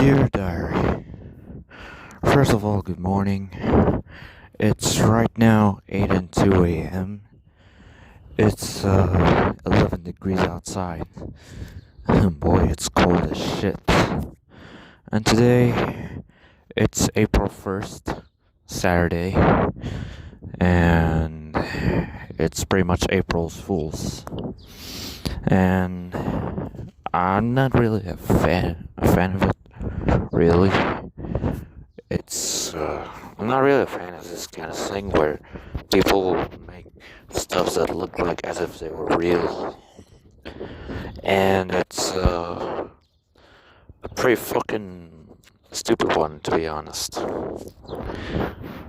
Dear Diary, first of all, good morning. It's right now 8 and 2 a.m. It's 11 degrees outside. Boy, it's cold as shit. And today, it's April 1st, Saturday, and it's pretty much April's Fools. And I'm not really a fan of it, really. I'm not really a fan of this kind of thing where people will make stuff that look like as if they were real. And it's a pretty fucking stupid one, to be honest.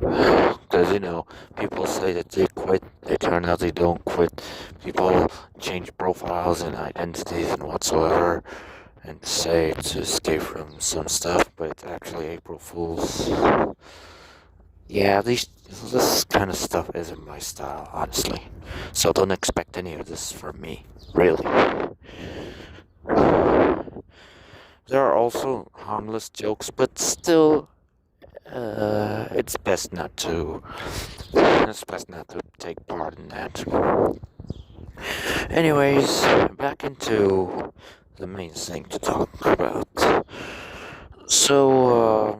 Because, people say that they quit, it turns out they don't quit. People change profiles and identities and whatsoever and say to escape from some stuff, but it's actually April Fools. Yeah, this kind of stuff isn't my style, honestly. So don't expect any of this from me, really. There are also harmless jokes, but still, it's best not to take part in that. Anyways, back into the main thing to talk about. So,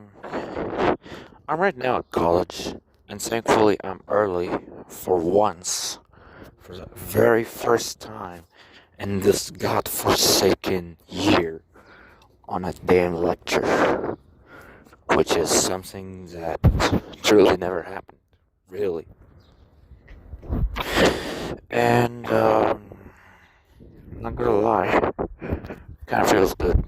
I'm right now at college, and thankfully I'm early for once, for the very first time in this godforsaken year on a damn lecture, which is something that truly never happened, really. And, I'm not gonna lie, kind of feels good.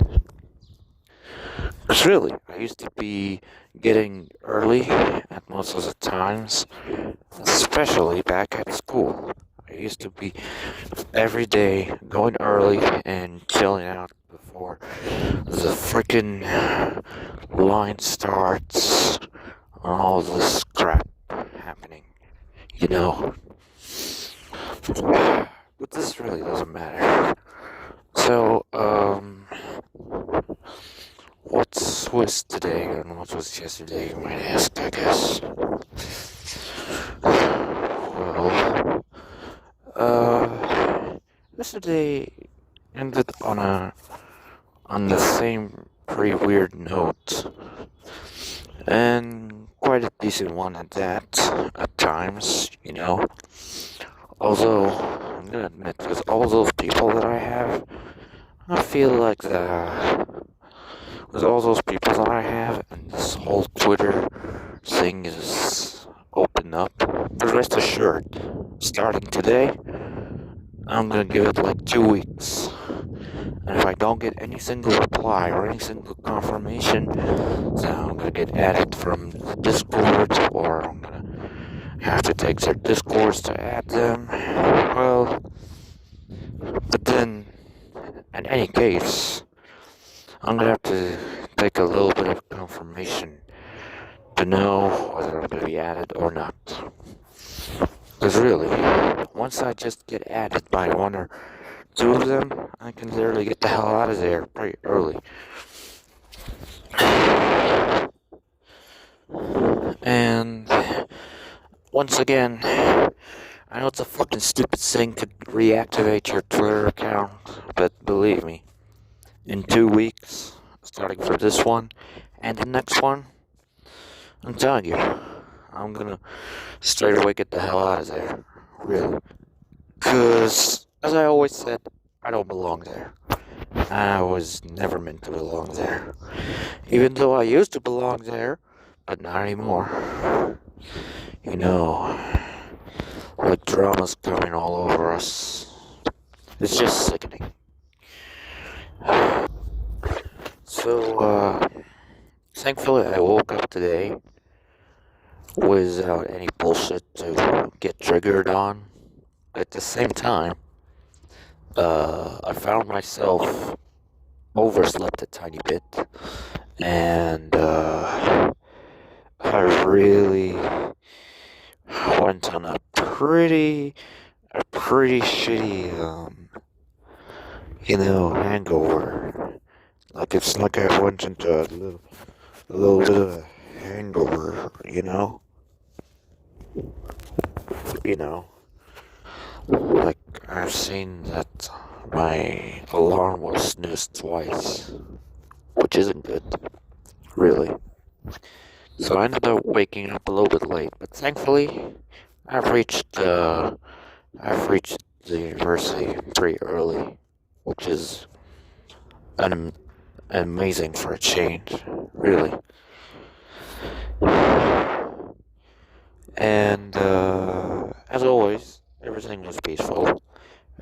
Because really, I used to be getting early at most of the times, especially back at school. I used to be every day going early and chilling out before the freaking line starts and all this crap happening, you know. But this really doesn't matter. So, what's was today and what was yesterday, you might ask, I guess. Well, yesterday ended on the same pretty weird note, and quite a decent one at that, at times, Although, I'm gonna admit, with all those people that I have, I feel like with all those people that I have, and this whole Twitter thing is open up, but rest assured, starting today, I'm gonna give it like 2 weeks. And if I don't get any single reply or any single confirmation, then I'm gonna get added from the Discord, or I'm gonna have to take their Discords to add them. Well, but then, in any case, I'm gonna have to take a little bit of confirmation to know whether I'm gonna be added or not. Because really, once I just get added by one or two of them, I can literally get the hell out of there pretty early. And once again, I know it's a fucking stupid thing to reactivate your Twitter account, but believe me, in 2 weeks, starting for this one and the next one, I'm telling you, I'm gonna straight away get the hell out of there. Really. Because, as I always said, I don't belong there. I was never meant to belong there. Even though I used to belong there, but not anymore. Like drama's coming all over us. It's just sickening. So, thankfully I woke up today without any bullshit to get triggered on. At the same time, I found myself overslept a tiny bit, and I really went on a pretty shitty, hangover Like it's like I went into a little bit of a hangover, You know, like I've seen that my alarm was snoozed twice, which isn't good, really. So I ended up waking up a little bit late, but thankfully I've reached I've reached the university pretty early, which is an, amazing for a change, really. And as always, everything was peaceful.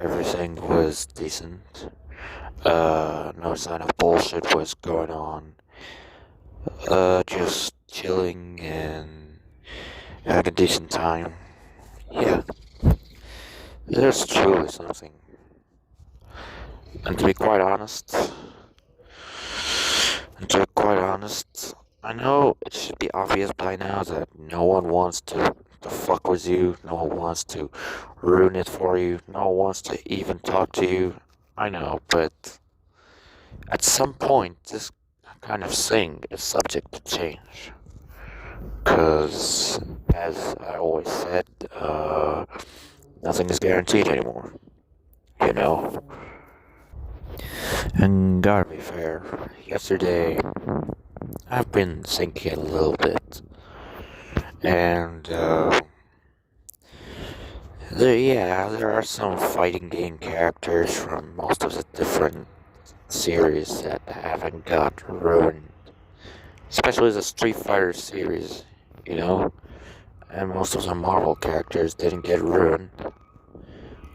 Everything was decent. No sign of bullshit was going on. Just chilling and having a decent time. Yeah, there's truly something. And to be quite honest, and to be quite honest, I know it should be obvious by now that no one wants to fuck with you, no one wants to ruin it for you, no one wants to even talk to you. I know, but at some point, this kind of thing is subject to change. Because, as I always said, nothing is guaranteed anymore, you know? And gotta be fair, yesterday I've been thinking a little bit, and there are some fighting game characters from most of the different series that haven't got ruined, especially the Street Fighter series, you know, and most of the Marvel characters didn't get ruined,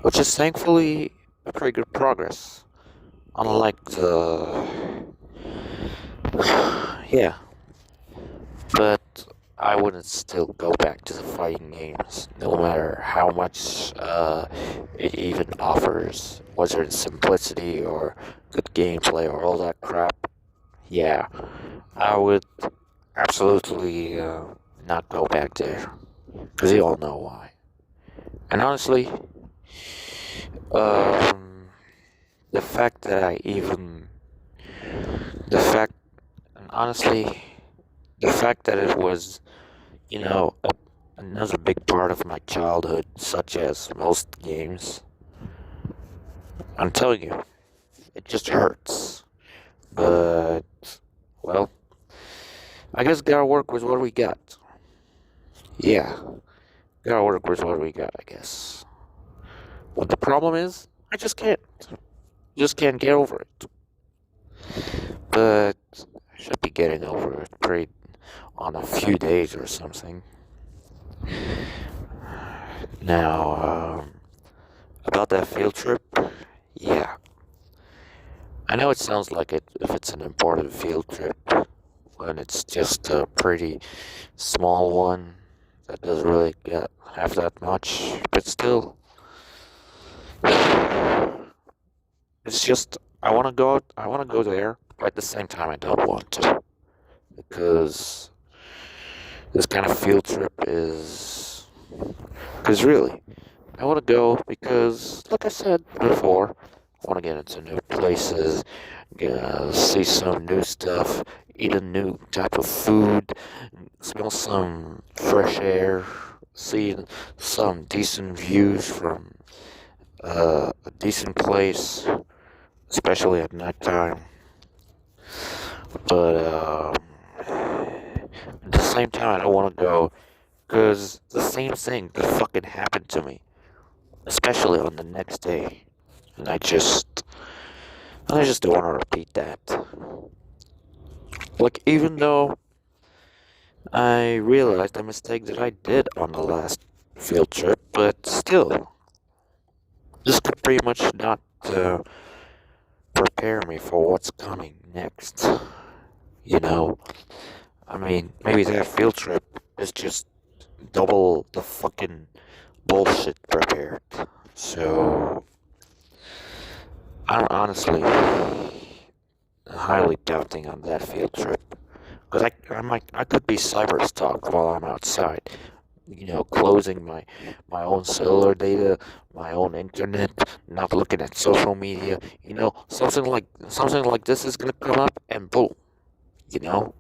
which is thankfully a pretty good progress. Unlike the yeah, but I wouldn't still go back to the fighting games, no matter how much it even offers, whether it's simplicity or good gameplay or all that crap. Yeah, I would absolutely not go back there, because you all know why. And honestly, um, the fact that I even, the fact, and honestly, the fact that it was another big part of my childhood, such as most games. I'm telling you, it just hurts. But, well, I guess gotta work with what we got. Yeah, gotta work with what we got, I guess. But the problem is, I just can't. Just can't get over it. But I should be getting over it pretty on a few days or something. Now, about that field trip, yeah. I know it sounds like it if it's an important field trip, when it's just a pretty small one that doesn't really have that much, but still, it's just I want to go there, but at the same time I don't want to, because this kind of field trip is, because really, I want to go because, like I said before, I want to get into new places, see some new stuff, eat a new type of food, smell some fresh air, see some decent views from a decent place, especially at nighttime. But at the same time, I don't want to go because the same thing could fucking happen to me, especially on the next day. And I just don't want to repeat that. Like, even though I realized the mistake that I did on the last field trip, but still, this could pretty much not prepare me for what's coming next. You know, I mean, maybe that field trip is just double the fucking bullshit prepared. So, I'm honestly highly doubting on that field trip. Because I could be cyber stalked while I'm outside. closing my own cellular data, my own internet, not looking at social media. Something like this is gonna come up, and boom, you know,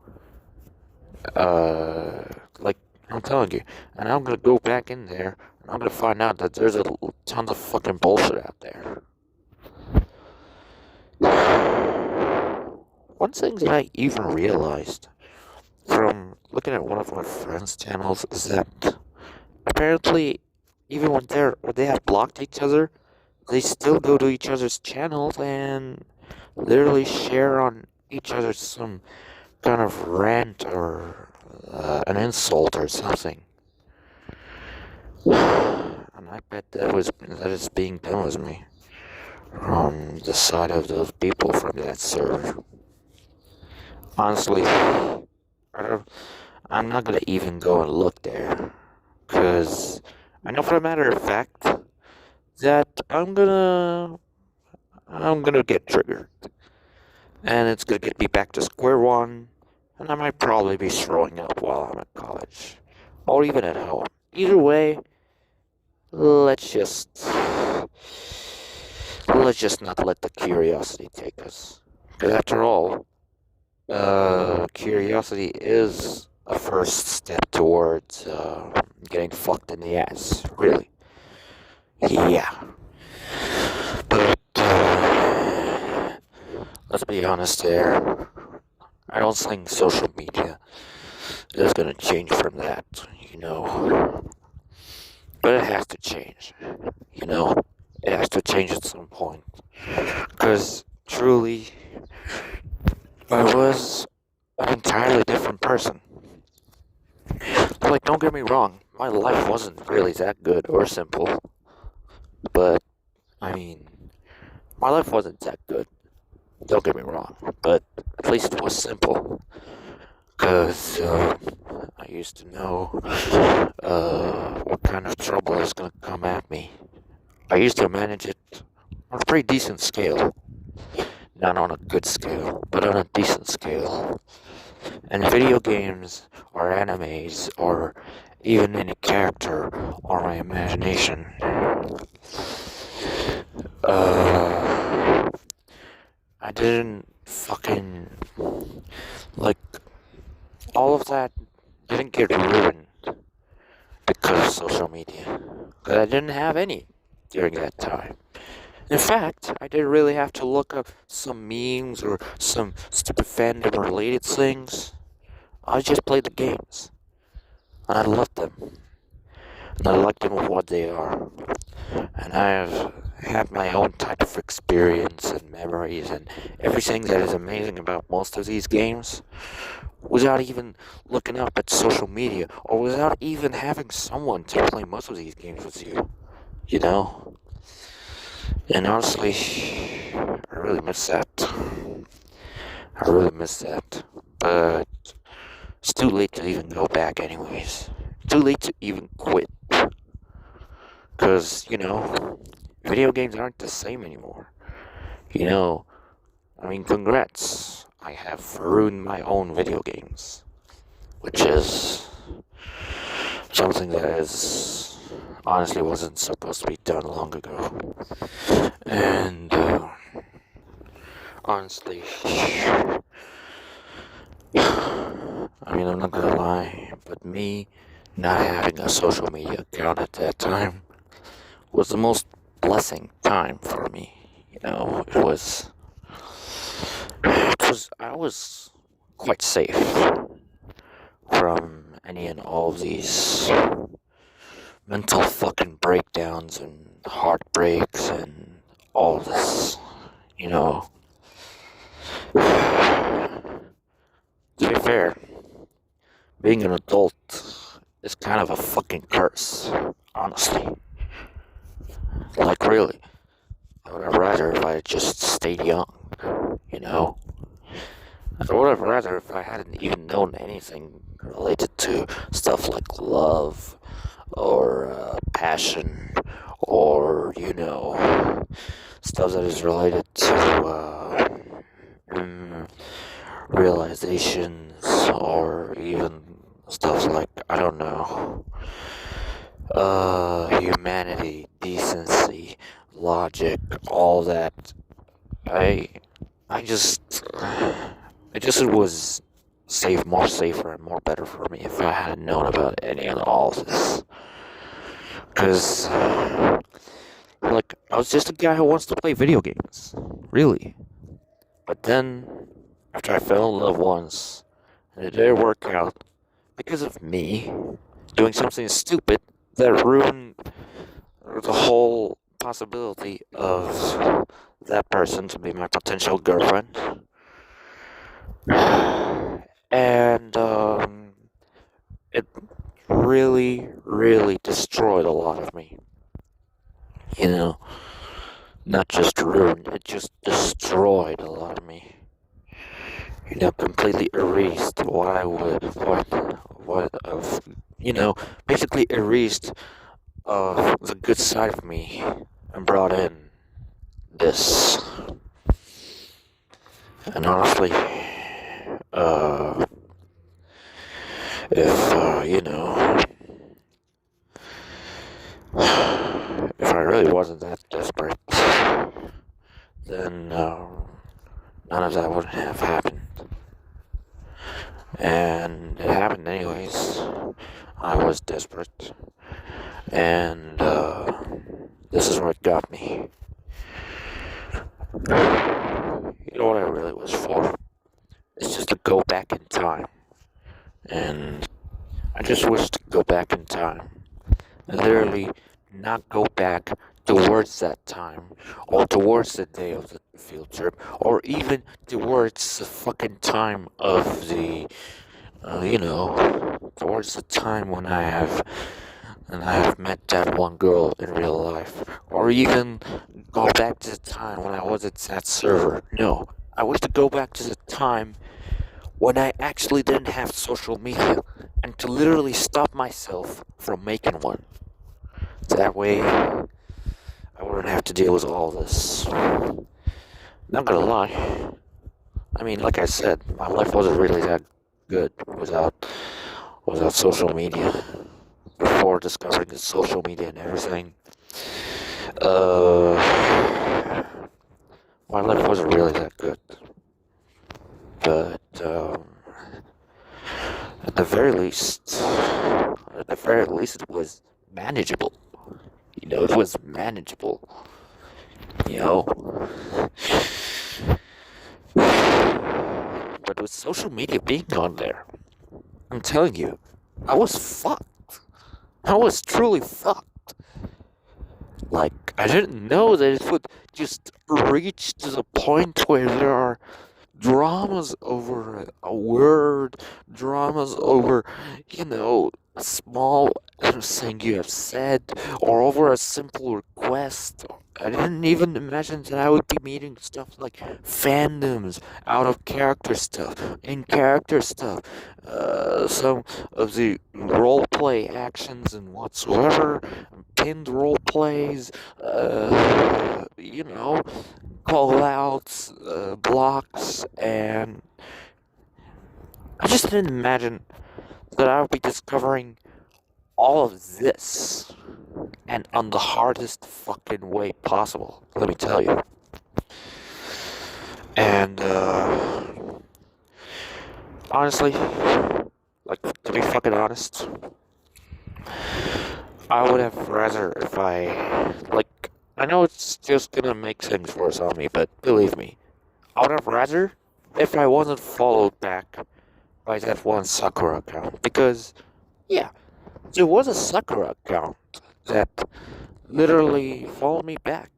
like I'm telling you, and I'm gonna go back in there, and I'm gonna find out that there's a tons of fucking bullshit out there. One thing that I even realized from looking at one of my friends' channels is that apparently, even when they have blocked each other, they still go to each other's channels and literally share on each other's some kind of rant or an insult or something. And I bet that is being done with me from the side of those people from that server. Honestly, I'm not gonna even go and look there, cause I know for a matter of fact that I'm gonna get triggered, and it's gonna get me back to square one, and I might probably be throwing up while I'm at college, or even at home. Either way, let's just let's just not let the curiosity take us. Because after all, curiosity is a first step towards getting fucked in the ass. Really. Yeah. But let's be honest here. I don't think social media is gonna change from that, you know. But it has to change, you know. It has to change at some point. Because truly, I was an entirely different person. Like, don't get me wrong, my life wasn't really that good or simple. But, I mean, my life wasn't that good. Don't get me wrong. But at least it was simple. Because I used to know what kind of trouble is going to come at me. I used to manage it on a pretty decent scale. Not on a good scale, but on a decent scale. And video games, or animes, or even any character, or my imagination. I didn't fucking, like, all of that didn't get ruined because of social media. Because I didn't have any during that time. In fact, I didn't really have to look up some memes or some stupid fandom related things. I just played the games. And I loved them. And I liked them for what they are. And I've had my own type of experience and memories and everything that is amazing about most of these games without even looking up at social media or without even having someone to play most of these games with you. You know? And honestly, I really miss that. I really miss that. But it's too late to even go back anyways. Too late to even quit. Because, video games aren't the same anymore. I mean, congrats. I have ruined my own video games. Which is something that is honestly wasn't supposed to be done long ago. And honestly, I mean, I'm not gonna lie, but me not having a social media account at that time was the most blessing time for me. I was quite safe from any and all of these mental fucking breakdowns and heartbreaks and all this, you know. To be fair, being an adult is kind of a fucking curse, honestly. Like, really. I would have rather if I had just stayed young, you know? I would have rather if I hadn't even known anything related to stuff like love or passion or, stuff that is related to realizations or even stuff like, I don't know, humanity, decency, logic, all that. I, I just, it just was more safer and more better for me if I had known about any of all this. Cause, like, I was just a guy who wants to play video games, really. But then, after I fell in love once, and it didn't work out because of me doing something stupid that ruined the whole possibility of that person to be my potential girlfriend. And it really, really destroyed a lot of me. You know, not just ruined, it just destroyed a lot of me. You know, completely erased what of, you know, basically erased the good side of me and brought in this. And honestly, uh, if, you know, if I really wasn't that desperate, then none of that would have happened. And it happened anyways. I was desperate. And this is what got me. You know what I really was for? It's just to go back in time. And I just wish to go back in time. And literally not go back towards that time, or towards the day of the field trip, or even towards the fucking time of the, you know, towards the time when I have met that one girl in real life, or even go back to the time when I was at that server. No, I wish to go back to the time when I actually didn't have social media, and to literally stop myself from making one. That way, I wouldn't have to deal with all this. Not gonna lie. I mean, like I said, my life wasn't really that good without social media. Before discovering the social media and everything, uh, my life wasn't really that good. But at the very least, it was manageable. You know, it was manageable. You know. But with social media being on there, I'm telling you, I was fucked. I was truly fucked. Like, I didn't know that it would just reach to the point where there are dramas over a word, dramas over, you know, a small thing you have said, or over a simple request. I didn't even imagine that I would be meeting stuff like fandoms, out of character stuff, in character stuff, some of the roleplay actions and whatsoever, pinned roleplays, you know, call outs, blocks, and I just didn't imagine that I would be discovering all of this, and on the hardest fucking way possible, let me tell you. And, honestly, like, to be fucking honest, I would have rather if I know it's just gonna make things worse on me, but believe me, I would have rather if I wasn't followed back by that one Sakura account. Because, yeah, there was a Sakura account that literally followed me back.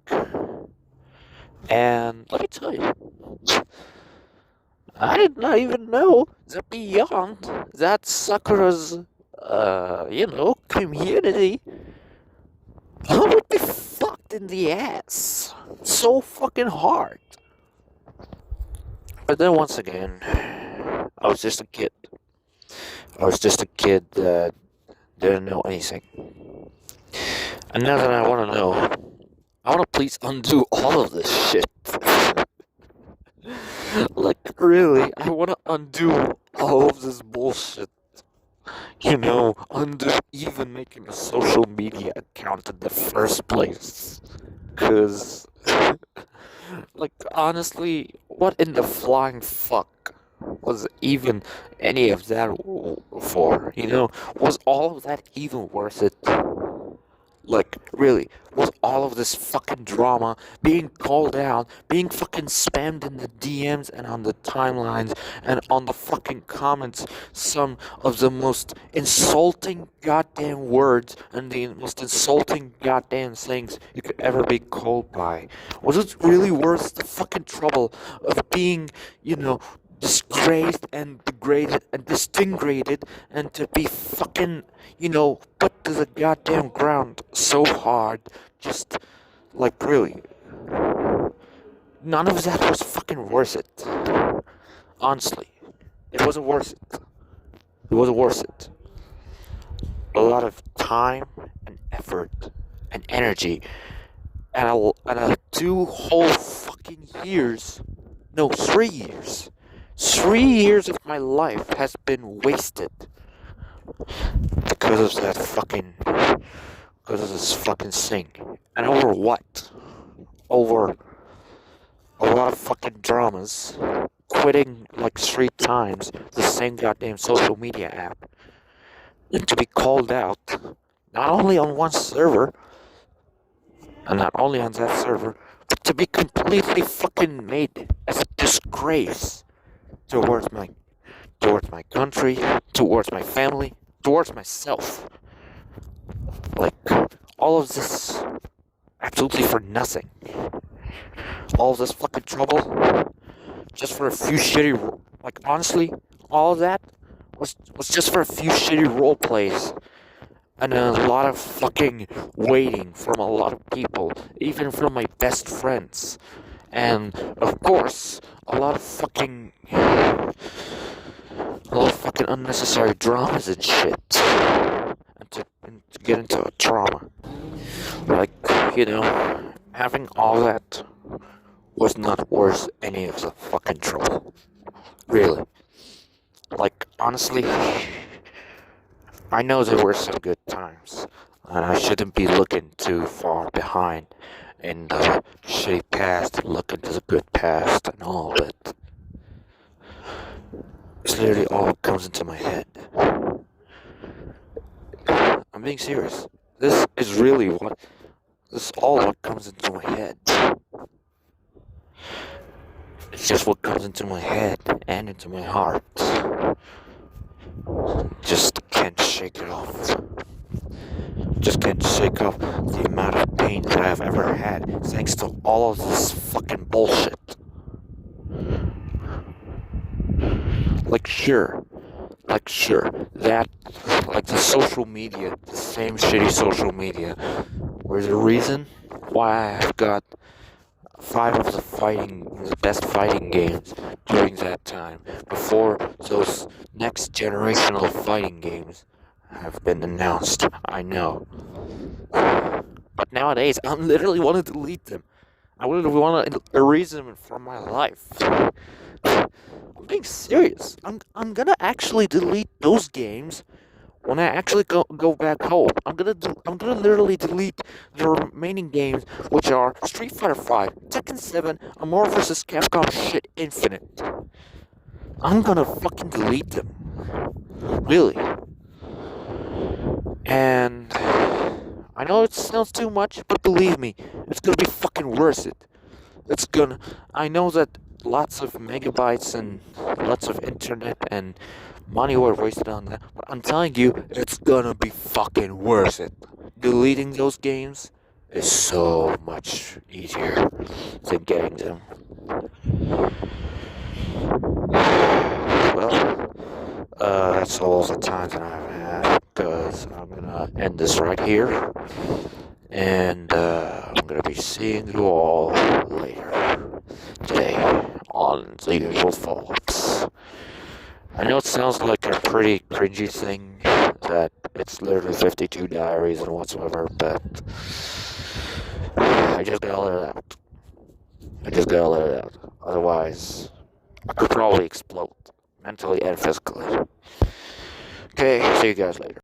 And let me tell you, I did not even know that beyond that Sakura's, you know, community, I would be fucked in the ass so fucking hard. But then once again, I was just a kid. I was just a kid that didn't know anything. And now that I want to know, I want to please undo all of this shit. Like, really, I want to undo all of this bullshit. under even making a social media account in the first place. Cause, like, honestly, what in the flying fuck was even any of that for? Was all of that even worth it? Like, really, was all of this fucking drama, being called out, being fucking spammed in the DMs and on the timelines and on the fucking comments, some of the most insulting goddamn words and the most insulting goddamn things you could ever be called by? Was it really worth the fucking trouble of being, disgraced and degraded and distinguished and to be fucking put to the goddamn ground so hard, just like really. None of that was fucking worth it. Honestly, it wasn't worth it. It wasn't worth it. A lot of time and effort and energy and 2 whole fucking years, no, 3 years. 3 years of my life has been wasted because of that fucking because of this fucking thing. And over what? Over a lot of fucking dramas. Quitting like 3 times the same goddamn social media app. And to be called out, not only on one server, and not only on that server, but to be completely fucking made as a disgrace towards my country, towards my family, towards myself. Like, all of this absolutely for nothing. All of this fucking trouble just for a few shitty, like, honestly, all of that was just for a few shitty role plays and a lot of fucking waiting from a lot of people, even from my best friends, and of course a lot of fucking unnecessary dramas and shit, and to get into a trauma. Like, having all that was not worth any of the fucking trouble. Really. Like, honestly, I know there were some good times, and I shouldn't be looking too far behind in the shitty past and look into the good past and all of it. It's literally all that comes into my head. I'm being serious. This is all what comes into my head. It's just what comes into my head and into my heart. Just can't shake it off. Just can't shake off the amount of pain that I've ever had thanks to all of this fucking bullshit. Like sure, that, like the social media, the same shitty social media, was the reason why I've got 5 of the best fighting games during that time, before those next generational fighting games have been announced. I know. But nowadays, I literally want to delete them. I literally want to erase them from my life. I'm being serious. I'm gonna actually delete those games when I actually go back home. I'm gonna literally delete the remaining games, which are Street Fighter 5, Tekken 7, Amor vs. Capcom Shit Infinite. I'm gonna fucking delete them. Really. And I know it sounds too much, but believe me, it's gonna be fucking worth it. I know that lots of megabytes and lots of internet and money were wasted on that, but I'm telling you, it's gonna be fucking worth it. Deleting those games is so much easier than getting them. Well, that's all the time that I've had, because I'm gonna end this right here, and I'm gonna be seeing you all later today on The Usual Thoughts. I know it sounds like a pretty cringy thing, that it's literally 52 diaries and whatsoever, but I just gotta let it out. Otherwise, I could probably explode, mentally and physically. Okay, see you guys later.